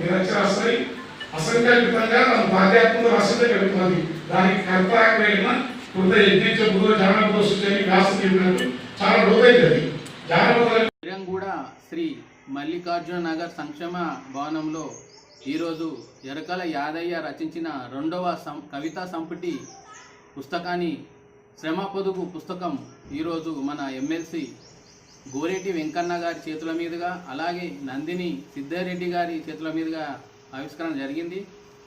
నిరక్షరాస్యమై అసంకల్పితంగా తన పాద్యాత్మక రసంగా కలుగుతున్నది. దానికి కర్తమైన కృత యజ్ఞ బుధ జానపద సృష్టి వ్యాసం చెప్పినట్టు చాలా రోజైతుంది. కూడా శ్రీ మల్లికార్జున నగర్ సంక్షేమ భవనంలో ఈరోజు ఎరకల యాదయ్య రచించిన 2వ కవితా సంపుటి పుస్తకాన్ని శ్రమ పొదుపు పుస్తకం ఈరోజు మన ఎమ్మెల్సీ గోరేటి వెంకన్న గారి చేతుల మీదుగా అలాగే నందిని సిద్ధారెడ్డి గారి చేతుల మీదుగా ఆవిష్కరణ జరిగింది.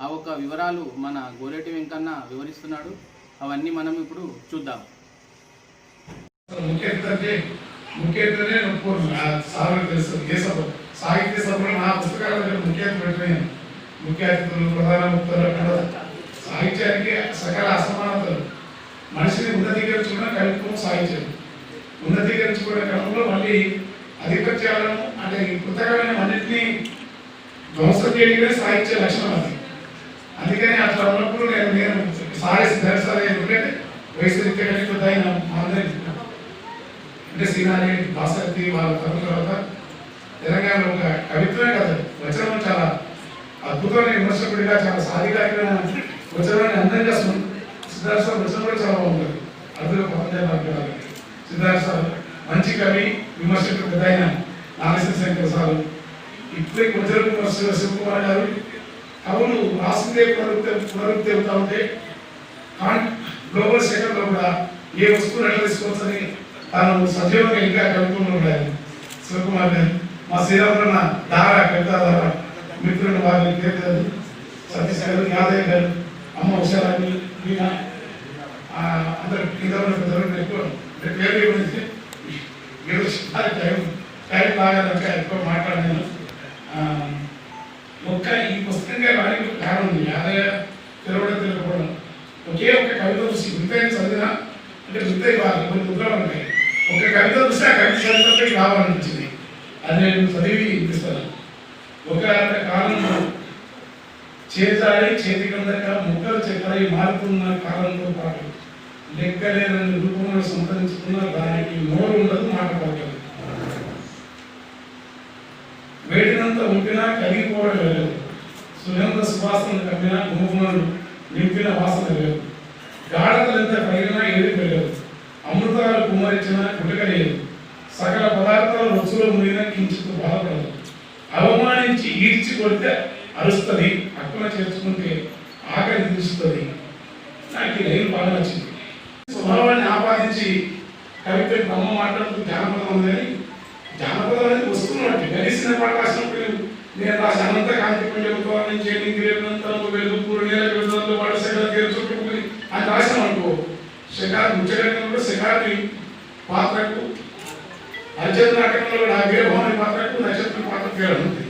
ఆ ఒక్క వివరాలు మన గోరేటి వెంకన్న వివరిస్తున్నాడు. అవన్నీ మనం ఇప్పుడు చూద్దాం. సాహిత్య సభలో నా పుస్తకాల దగ్గర ముఖ్య అతిథులు ప్రధాన ముక్తులు సాహిత్యానికి సకల అసమానతలు మనిషిని ఉన్నతీకరించుకున్న కవిత్వం సాహిత్యం ఉన్నతీకరించుకునే క్రమంలో మళ్ళీ ఆధిపత్యాలను అంటే కృతకమైన అన్నింటినీ ధ్వంసం చేయడమే సాహిత్య లక్షణం. అది అందుకని అట్లా ఉన్నప్పుడు నేను సారీ ఎందుకంటే వయసు రీత్యా అంటే శ్రీనాథి భాస్కర్తి వాళ్ళ తర్వాత తెలంగాణలో ఒక కవిత్వమే కదా వచనం చాలా అద్భుతమైన విమర్శకుడిగా చాలా సాధికారికమైన వచనాన్ని అందంగా సిద్ధార్థ సార్ వచనం కూడా చాలా బాగుంటుంది. అందులో ప్రపంచ సిద్ధార్థ సార్ మంచి కవి విమర్శకుడు పెద్ద ఆయన నాగేశ్వర శంకర్ సార్ ఇప్పుడే వజ్ర శివకుమార్ గారు కవులు రాసిందే పునరుక్తి అవుతా ఉంటే గ్లోబల్ సెకండ్లో కూడా ఏ వస్తువులు ఎట్లా తీసుకోవచ్చని తాను సజీవంగా ఇంకా కవిత్వంలో ఉండాలి. శివకుమార్ గారు మా శ్రీరామన్న దారా కవితా దారా మిత్రుడు వారిని పేరు సతీష్ గారు యాదయ్య గారు అమ్మ ఉషారాన్ని మీనా అందరు ఎక్కువ పేరు టైం లాగాలంటే ఎక్కువ మాట్లాడినాను. ఒక్క ఈ పుస్తకంగా వారికి కారణం ఉంది. యాదయ్య తెలియకపోవడం ఒకే ఒక కవిత చూసి వృత్తాన్ని చదివినా అంటే వృత్తి వాళ్ళు కొన్ని ముద్రలు ఉంటాయి. ఒక కవిత చూసి ఆ కవిత చదివినప్పటికీ రావాలనిపించింది. అది నేను చదివి ఇప్పిస్తాను. ఒక కాలంలో చేతాడి చేతికందక ముక్కలు చెక్కలై మారుతున్న కాలంతో పాటు లెక్కలేని రూపంలో సంతరించుకున్న దానికి నోరు ఉండదు, మాట పలకదు. వేడినంత ఉంపినా కరిగిపోవడం లేదు, సుగంధ సువాసన కమ్మినా గుమగుమలు నింపిన వాసన లేదు, గాఢతలెంత కలిగినా ఏది పెరగదు, అమృతాలు కుమ్మరించిన గుటకలేదు, సకల పదార్థాలు రుచులో మునిగిన కించిత్ బాధపడదు, అవమానించి ఈడ్చి కొడితే అరుస్తుంది, అక్కున చేర్చుకుంటే ఆకలి తీరుస్తుంది. నాకు ఈ లైన్ బాగా నచ్చింది. స్వభావాన్ని ఆపాదించి కవిత్వం బ్రహ్మ మాట్లాడుతూ జానపదం ఉందని జానపదం అనేది వస్తున్నట్టు కలిసిన పాట రాసినప్పుడు నేను రాసి అనంత కాంతి పుణ్యముతో నుంచి వెలుగుపూరు నేల విడుదలలో వాడు శకాలు చుట్టుకుని అని రాసాం అనుకో. శకాలు ముచ్చగంలో శకాలి పాత్రకు అర్జున నాటకంలో కూడా వీరభవని పాత్రకు నక్షత్ర పాత్ర తేడా ఉంది.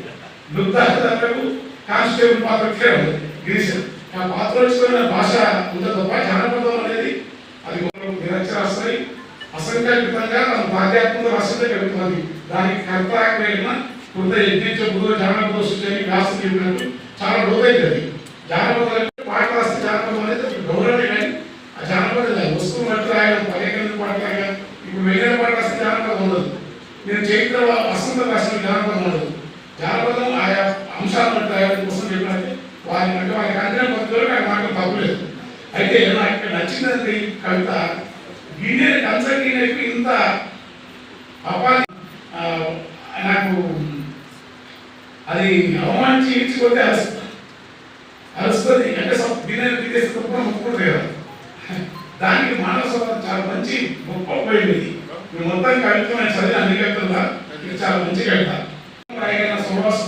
దుగ్ధాలకు కానిస్టేబుల్ పాత్ర తేడా ఉంది. గిరీశం ఆ పాత్ర వచ్చిన భాష ఉంటే తప్ప జానపదం అనేది అది నిరక్షరాస్యమై అసంకల్పితంగా తన పాద్యాత్మక రసంగా కలుగుతున్నది. దానికి కర్తమైన కృత యజ్ఞ బుధ జానపద సృష్టి వ్యాసం చెప్పినట్టు చాలా రోజైతుంది. జానపద పాట రాస్తే జానపదం అనేది గౌరవమే కానీ ఆ జానపదం వస్తువు మట్టి రాయడం పర్యటన పాట రాయడం. ఇప్పుడు వెళ్ళిన పాట రాస్తే జానపదం ఉండదు. నేను చైత్ర వసంత రాసిన జానపదం ఉండదు. జానపదం ఆయా అంశాలు మట్టి రాయడం కోసం చెప్పినట్టు వారి అంటే వారికి అందిన పద్ధతిలో నాకు మాటలు తప్పలేదు. అయితే నాకు ఇక్కడ నచ్చిందంటే కవిత గిన్నె కంచగిన్నెకి ఇంత అపాధి నాకు అది అవమానించి ఈడ్చిపోతే అరుస్తుంది అంటే గిన్నె తీసేస్తే తప్ప ముక్కుడు కదా. దానికి మానవ స్వభావం చాలా మంచి గొప్ప పోయింది. మొత్తం కవిత్వం చదివి అన్ని కవితలుగా ఇది చాలా మంచి కవిత.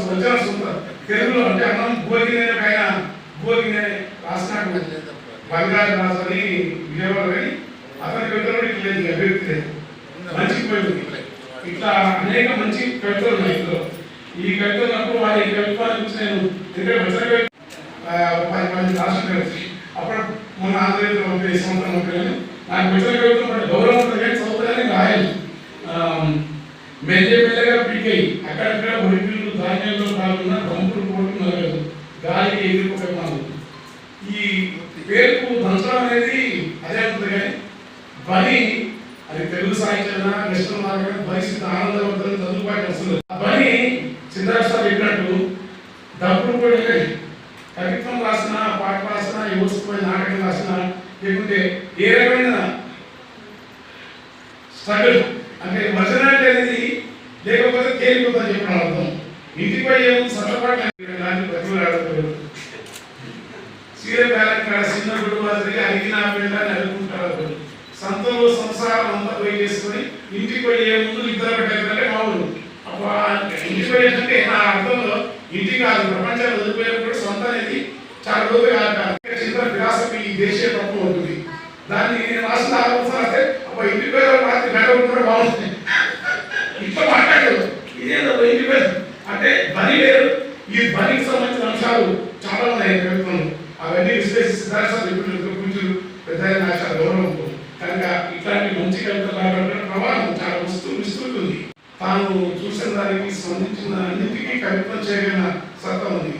వచ్చిన సుందర తెలుగులో అంటే అన్నం భోగినే పైన భోగినే రాసినట్టు బంగారు రాసని విజయవాడ కానీ అతని కవితలు ఇట్లా లేదు, అభివృద్ధి లేదు, మంచి పోయింది. ఇట్లా అనేక మంచి కవితలు ఉన్నాయి ఇందులో. ఈ కవితలప్పుడు వారి కవిత్వాన్ని గురించి నేను దగ్గర వచ్చి 10 మంది రాష్ట్రం అప్పుడు మొన్న ఆంధ్రప్రదేశ్లో ఈ సంవత్సరం ఉంటుంది. నాకు వచ్చిన కవిత్వం గౌరవం ఉంటుంది కానీ చదువుతానే రాయాలి. మెల్లగా పీకాయి అక్కడక్కడ ఒడిపిల్లు ధాన్యంలో పాల్గొన్న బంపులు పోటున్నారు గాలికి ఎగిరిపోతున్నాను. ఈ పేరుకు దంచడం అనేది అదే ఉంటుంది కానీ ధ్వని అది తెలుగు సాహిత్యం కృష్ణ మార్గం పరిస్థితి ఆనందవర్ధన చదువుబాటు వస్తుంది. ధ్వని సిద్ధార్థ చెప్పినట్టు డబ్బులు కూడా లేదు. కవిత్వం రాసిన, పాట రాసిన, యువసిపోయి నాటకం రాసిన, లేకుంటే ఏ రకమైన స్ట్రగుల్ అంటే మర్జనాలిటీ అనేది లేకపోతే తేలిపోతుందని చెప్పడం అర్థం. ఇంటికి పోయి ఏమో సత్తపాటు లాంటి ప్రతిభలు సీరియల్ బ్యాలెన్స్ కాడ చిన్న గుడు మాదిరి అడిగిన పిల్ల నెలకొంటారు. సంతంలో సంసారం అంతా పోయి చేసుకొని ఇంటికి పోయి ఏ ముందు ఇద్దరు పెట్టారంటే మామూలు ఇంటికి పోయేటంటే నా అర్థంలో ఇంటి కాదు, ప్రపంచాన్ని వదిలిపోయినప్పుడు సొంత అనేది చాలా రోజులు కాదు. చిన్న విరాసకు ఈ దేశీయ తత్వం ఉంటుంది. దాన్ని నేను రాసిన ఆలోచన అంటే అప్పుడు ఇంటికి పోయే రాత్రి బెటర్ కూడా బాగుంటుంది. ఇంట్లో మాట్లాడు ఇదేదో ఇంటికి పోయి అంటే ధ్వని వేరు. ఈ ధ్వనికి సంబంధించిన అంశాలు చాలా ఉన్నాయి కవిత్వంలో. అవన్నీ విశ్లేషిస్తారు కొంచెం పెద్ద గౌరవం కనుక ఇట్లాంటి మంచి కవితలు రాబట్టిన ప్రమాణం చాలా విస్తృతుంది. తాను చూసిన దానికి స్పందించిన అన్నింటికీ కవిత్వం చేయగలిగిన సత్తా ఉంది.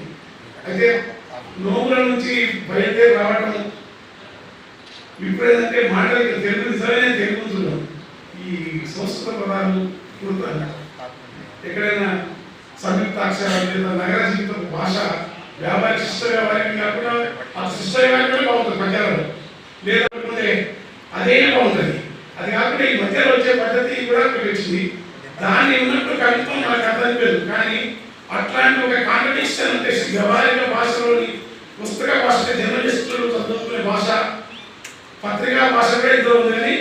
అయితే నోముల నుంచి బయలుదేరి రావడం ఇప్పుడు ఏంటంటే మాటలకి తెలుగు నిజమైన తెలుగుతున్నాం. ఈ సంస్కృత పదాలు పూర్తి ఎక్కడైనా సంయుక్తాక్షరాలు లేదా నగర జీవిత భాష వ్యాపార శిష్ట వ్యాపారం కాకుండా ఆ శిష్ట వ్యాపారం బాగుంటుంది మధ్యాహ్నం లేదంటే అదే బాగుంటుంది. అది కాకుండా ఈ మధ్యలో వచ్చే పద్ధతి కూడా వచ్చింది. దాన్ని ఉన్నట్టు కవిత్వం మనకు అర్థం లేదు. కానీ అట్లాంటి ఒక కాంట్రడిక్షన్ అంటే వ్యవహారిక భాషలోని పుస్తక భాష జర్నలిస్టులు చదువుకునే భాష పత్రికా భాష కూడా ఇందులో ఉంది. కానీ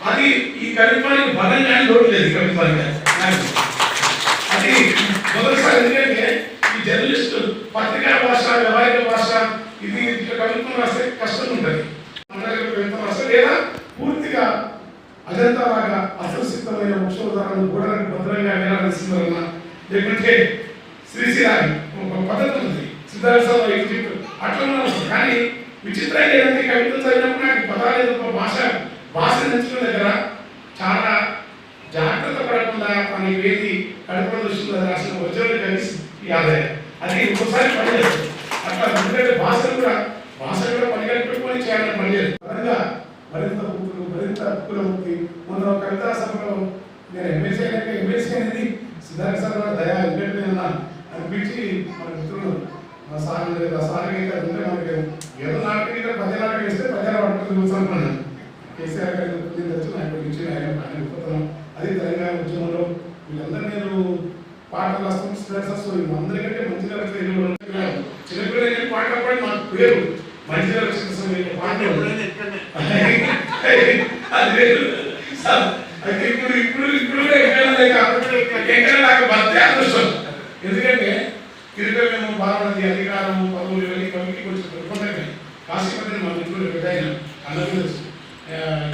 అది ఈ కవిత్వానికి బలంగానే లోటు లేదు. కవిత్వానికి అది మొదటిసారి ఎందుకంటే ఈ జర్నలిస్టు పత్రికా భాష వ్యవహారిక భాష ఇది కవిత్వం రాస్తే కష్టం ఉంటుంది. కవిత్వం రాస్తే లేదా పూర్తిగా అజంతా లాగా అసంసిద్ధమైన వృక్షోదాలను గోడలకు భద్రంగా వేలాడదీస్తున్నారన్న లేకుంటే శ్రీశ్రీరాని ఒక పద్ధతి ఉంది. సిద్ధార్థ అట్లా కానీ విచిత్రంగా ఏంటంటే కవిత్వం చదివినప్పుడు నాకు పదాలు భాష నేర్చుకున్న దగ్గర చాలా జాగ్రత్త పడకుండా తన వేది కడుపులో దృష్టిలో రాసిన వజ్రాలు కలిసి ఆదాయం అది ఇంకోసారి పనిచేస్తుంది. అట్లా ఎందుకంటే భాష కూడా పనిగట్టుకొని చేయాలని పనిచేస్తుంది. పరంగా మరింత పురోగతి మొన్న కవితా సభలో నేను ఎమ్మెల్సీ అనేది సిద్ధార్థ సార్ దయా ఎందుకంటే అనిపించి మన మిత్రులు మా సార్ అయితే ఉంటే మనకి ఏదో నాటకం ఇక్కడ పద్య నాటకం వేస్తే పద్యాలు పట్టుకుని చూస్తున్నాను. కేసీఆర్ గారి వచ్చి నాకు ఇచ్చి ఆయన వెళ్ళిపోతున్నాం. అది తెలంగాణ ఉద్యమంలో వీళ్ళందరూ నేను పాటలు రాస్తాం. సిద్ధార్థ అందరికంటే మంచిగా చిన్నపిల్లలకి పాటలు పాడి మాకు పేరు మంచిగా వచ్చిన పాటలు అయితే ఇప్పుడు ఎక్కడ నాకు భక్తి అదృష్టం. ఎందుకంటే తిరిగి మేము బాగున్నది అధికారము పదవులు ఇవన్నీ కవికి కొంచెం దృఢంగా కాశీపతిని మా మిత్రులు పెద్దాయన అందరూ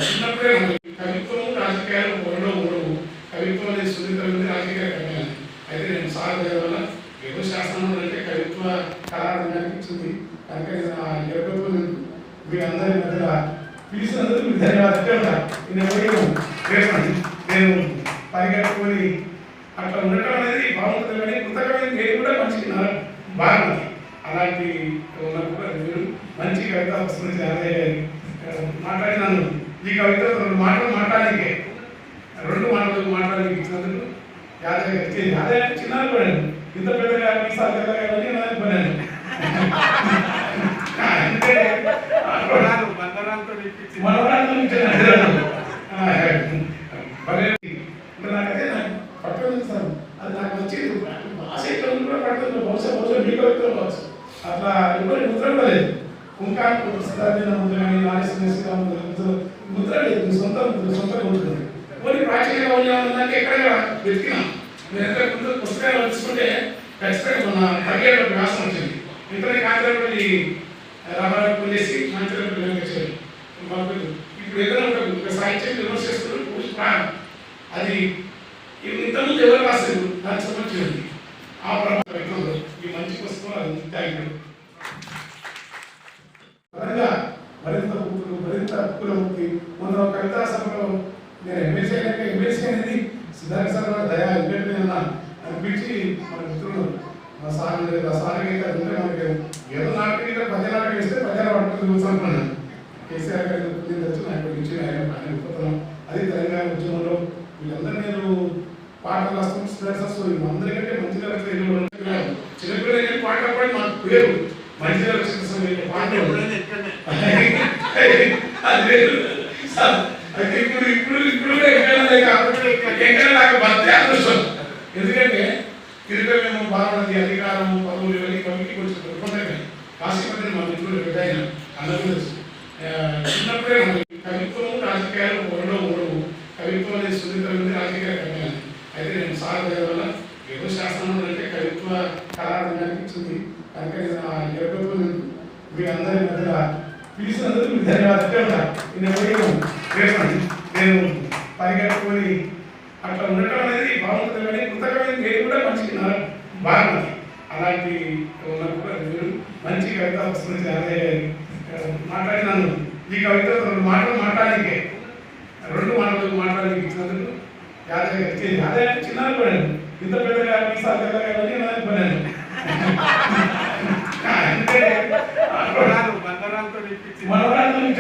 చిన్నప్పుడే కవిత్వము రాజకీయాలు ఉండవు. కవిత్వం అనేది సున్నితమైనది, రాజకీయ కవిత్వం. అయితే నేను సార్ వల్ల ఏదో శాస్త్రం అంటే కవిత్వ కళారంగానికి ఇచ్చింది. కనుక నేను మీ అందరి మధ్యలో పిలిచినందుకు మీకు ధన్యవాదాలు. నేను పరిగెట్టుకొని అట్లా ఉండటం అనేది బాగుంటుంది. కానీ కృతజ్ఞమైన నేను కూడా మంచిగా బాగుంది. అలాంటి ఉన్నప్పుడు మీరు మంచి కవిత వస్తుంది. మాట్లాడినాను ఈ కవిత రెండు మాటలు మాట్లాడడానికి ఇచ్చినందుకు యాదయ్య చిన్న పడాను. ఇంత పెద్దగా మీసాలు తెల్లగా నాకు పడాను. నాకైతే నాకు పట్టుకుంది సార్. అది నాకు నచ్చింది. భాష ఎక్కడ కూడా పడుతుంది. బహుశా మీకు కావచ్చు. అట్లా ఎవరు ముద్ర కూడా లేదు. కుంకాకు సిద్ధార్థ ముద్ర కానీ నాగేశ్వర ముద్ర లేదు. సొంతంగా ఉంటుంది. కొన్ని ప్రాచీనంగా ఉందంటే ఎక్కడ వెతికినా నేను ఎంత ముందు పుస్తకాలు తీసుకుంటే ఖచ్చితంగా మన తగ్గేట వ్యాసం వచ్చింది. ఇంటనే కాంగ్రెస్ రామారావు కొనేసి మంచిగా వచ్చారు. ఇప్పుడు ఏదైనా ఒక సాహిత్యం విమర్శ చేస్తున్నారు. అది ఇంతకుముందు ఎవరు రాశారు దానికి సంబంధించింది ఆ ప్రభావం ఈ మంచి పుస్తకం అది పరంగా మరింత పురోగతి మొన్న కవితా సభలో నేను ఎమ్మెల్సీ అనేది సిద్ధార్థ సార్ దయా ఎందుకంటే అనిపించి మన మిత్రులు మా సార్ అయితే ఉంటే మనకి ఏదో నాటకం ఇక్కడ పద్య నాటకం వేస్తే పద్యాలు పట్టుకుని చూస్తున్నాను. కేసీఆర్ గారి వచ్చి నాకు ఇచ్చి ఆయన వెళ్ళిపోతున్నాం. అది తెలంగాణ ఉద్యమంలో వీళ్ళందరూ నేను పాటలు వస్తుంది అందరికంటే మంచిగా చిన్నపిల్లలు పాటలు పాడి మాకు పేరు మంచిగా ఇప్పుడు ఎక్కడ నాకు భర్తే అదృష్టం. ఎందుకంటే తిరిగి మేము బాగున్నది అధికారం పదవులు ఇవన్నీ కమిటీ కొంచెం పెట్టుకుంటాయి. కాశీపతిని మా మిత్రులు పెట్టాయిన అందరూ తెలుసు. చిన్నప్పుడే కవిత్వం రాజకీయాలు ఉండవు. కవిత్వం అనేది సున్నితమైనది, రాజకీయాలు కట్టాలి. అయితే నేను సార్ వల్ల ఏదో శాస్త్రం అంటే కవిత్వ కళారంగానికి ఇచ్చింది. కనుక నేను మీ అందరి మధ్య పిలిచినందుకు మీకు ధన్యవాదాలు. నేను పరిగెట్టుకొని అట్లా ఉండటం అనేది బాగుంటుంది. కానీ కృతజ్ఞమైన పేరు కూడా మంచికి బాగుంది. అలాంటి ఉన్నప్పుడు మీరు మంచి కవిత వస్తుంది. అదే మాట్లాడినాను. ఈ కవిత 2 మాటలు మాట్లాడడానికి ఇచ్చినందుకు యాదయ్య గారికి యాదయ్య చిన్న పడాను. ఇంత పెద్దగా మీసాలు పెద్దగా పడాను. అంటే మనవరాలతో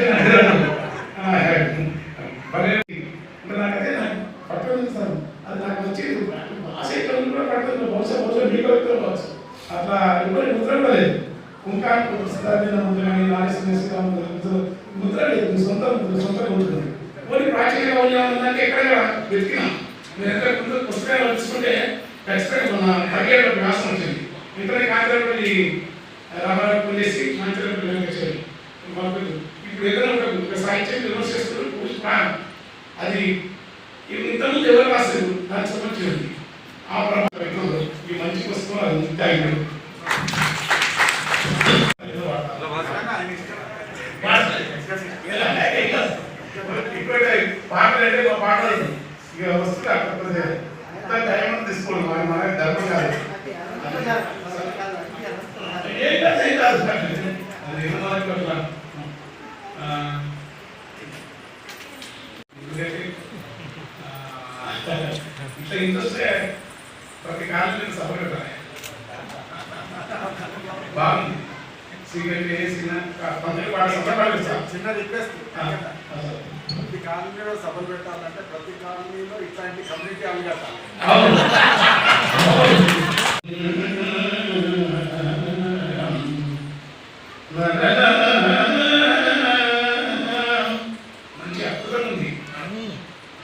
నాకైతే నాకు పట్టడం సార్ అది నాకు వచ్చేది ఆశయం కూడా పడుతుంది. బహుశా మీ కవితలో కావచ్చు. అట్లా ఎవరు ముద్ర లేదు. కుంకాకు ముందు కానీ ముద్ర లేదు. సొంతంగా ఉంటుంది. కొన్ని ప్రాచీనంగా ఉన్నాయంటే ఎక్కడ వెతికినా మీరు ఎంత ముందు పుస్తకాలు తీసుకుంటే ఖచ్చితంగా మన పర్యాటక వ్యాసం వచ్చింది. ఇతర కాంగ్రెస్ రామారావు చేసి మంచి వచ్చారు. ఇప్పుడు ఏదైనా ఒక సాహిత్యం విమర్శ చేస్తున్నారు. అది ఇంతకుముందు ఎవరు రాస్తారు దానికి సంబంధించింది. ఆ ప్రభావం ఈ మంచి పుస్తకం అది ముఖ్యంగా పాటలు మా పాటలు ఇక వస్తుంది. అక్కడ టైం తీసుకోండి. మన ధర్మం కాదు. ఇట్లా ఇంట్రెస్ట్ ప్రతి కాలం సభ పెట్టాలి. బాగుంది. సిగరెట్ వేసిన చిన్న రిక్వెస్ట్. ప్రతి కాలనీలో సభలు పెట్టాలంటే ప్రతి కాలనీలో ఇట్లాంటి కమ్యూనిటీ అవి కట్టాలి. మంచి అద్భుతంగా ఉంది.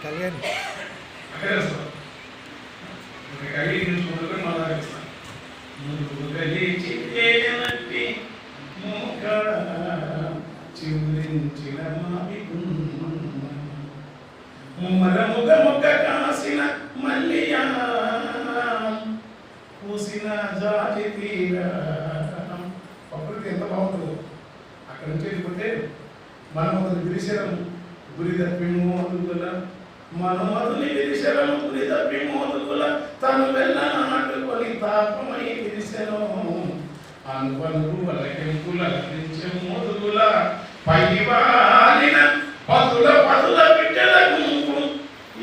కళ్యాణ్ అక్కడే వస్తాం. కలిగి మన మరముగ ముగ కాసిన మల్లియా పూసిన జాతి తీరా. ప్రకృతి ఎంత బాగుంటుందో. అక్కడ నుంచి వెళ్ళిపోతే మనం మొదలు గిరిశరం గురి తప్పి మోదుగుల మనమదుని గిరిశరం గురి తప్పి మోదుగుల తను వెళ్ళనాటుకొని తాపమై గిరిశను అనువనుకు వలకెంపుల గించె మోదుగుల పైవాలిన పదుల బిడ్డల గుంపు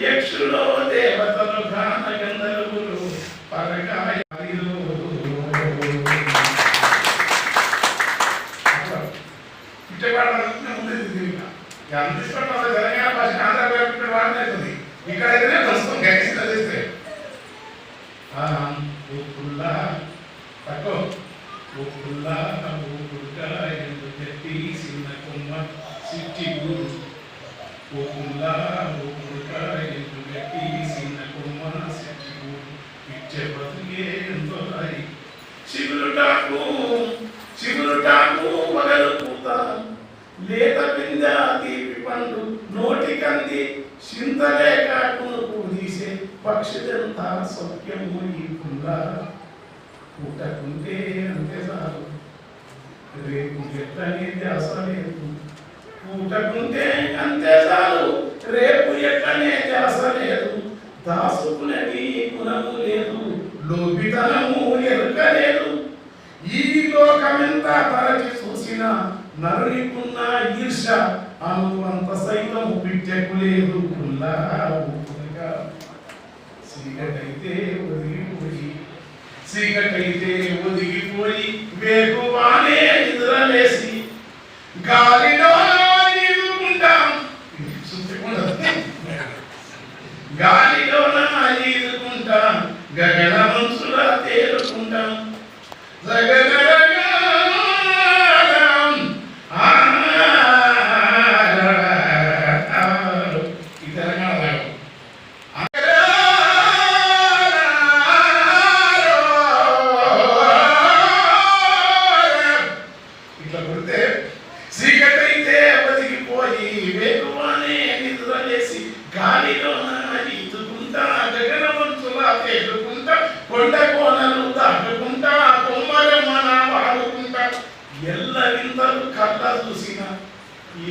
యక్షులో దేవతలు గాన గంధర్వులు పరకాయలు. తెలంగాణ భాష ఆంధ్ర వాడుతుంది. ఇక్కడైతేనే ప్రస్తుతం గట్టి చదివిస్తే తక్కువ చెప్పి చిన్న కొమ్మ సిట్టి ఊరు గట్టి చిన్న కొమ్మ సిట్టి ఊరు ఇచ్చే బతుకే ఎంతో రాయి శివులుటాకు వగలు పూత లేత పింద తీపి పండు నోటి కంది చింతలేక కునుకు తీసే పక్షిదంతా సౌఖ్యము ఈ కుండ పుట్టకుంటే అంతే చాలు రేపు ఎట్లనే ధ్యాస లేదు. పుట్టకుంటే అంతే చాలు రేపు ఎట్లనే ధ్యాస లేదు. దాసుకునది గుణము లేదు, లోపితనము ఎరుక లేదు. ఈ లోకమెంత తరచి చూసిన నరునికున్న ఈర్ష అనువంత సైతం పిట్టెకు లేదు. చీకటైతే ఒదిగిపోయి వేకువానే నిద్రలేసి గాలిలో ఈదుకుంటాం. గాలిలో ఈదుకుంటాం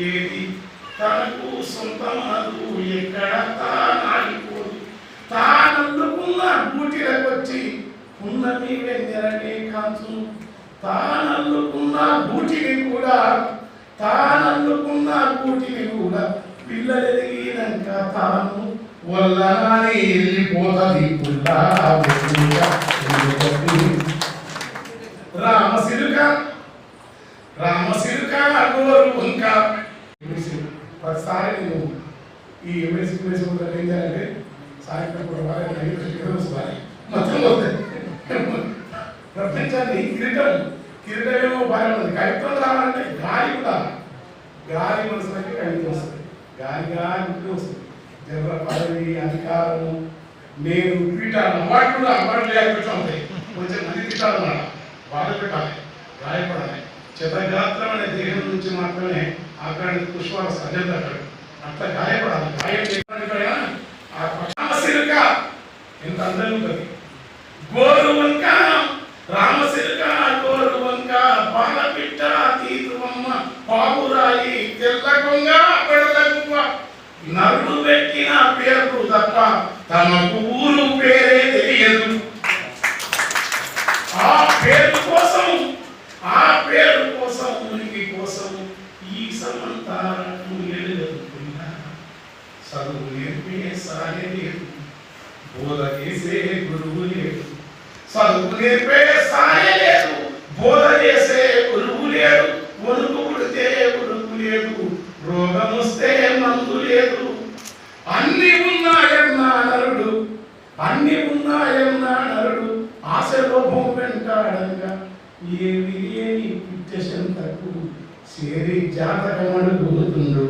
ఏది తనకు సొంతమనదు ఎక్కడ తానాగిపోదు తానల్లుకున్న గూటిలకొచ్చి ఉన్నమి వెన్నెరనే కాంచును తానల్లుకున్న గూటిని కూడా పిల్లలెదిగినాక తాను వల్లనాని వెళ్ళిపోతుంది పుల్లా రామసిరుక గోరు వంక ప్రతిసారి నేను ఈ ఎంఎస్సీ ఏం చేయాలంటే సాయంత్రం కూడా వస్తుంది మొత్తం ప్రపంచాన్ని కిరీటమేమో బాగా ఉన్నది కవిత్వం రావాలంటే గాలి కూడా గాలి మనసులకి కవిత్వం వస్తుంది గాలి వస్తుంది జర్ర పదవి అధికారము నేను పీఠాలు అవార్డులు లేకపోతే ఉంటాయి కొంచెం మంది పీఠాలు అన్నమాట బాధ పెట్టాలి గాయపడాలి చితగాత్రం అనే దేహం నుంచి మాత్రమే ఆగ్రానికి పుష్పాలు సజ్జలు తగ్గాడు అట్లా గాయపడాలి గాయం రామసిరుక ఎంత అందరూ ఉంటుంది గోరు వంక రామసిరుక గోరు వంక పాలపిట్ట తీతువమ్మ పావురాయి తెల్లగొంగ పెడలగువ్వ నరుడు పెట్టిన పేరు తప్ప తమకు ఊరు పేరే తెలియదు ఆ పేరు కోసం ఉనికి కోసం ఈ సమంతాలకు ఎదుగుతున్నా చదువు నేర్పే సాగే లేదు బోధ చేసే గురువు లేదు చదువు నేర్పే సాగే లేదు బోధ చేసే గురువు లేడు వణుకు పుడితే ఉరుకు లేదు రోగం వస్తే మందు లేదు అన్ని ఉన్నాయన్నా నరుడు ఆశ లోభం వెంటాడంగా ఏమి లేని పిచ్చ చెంతకు చేరి జాతకమడుగుతుండు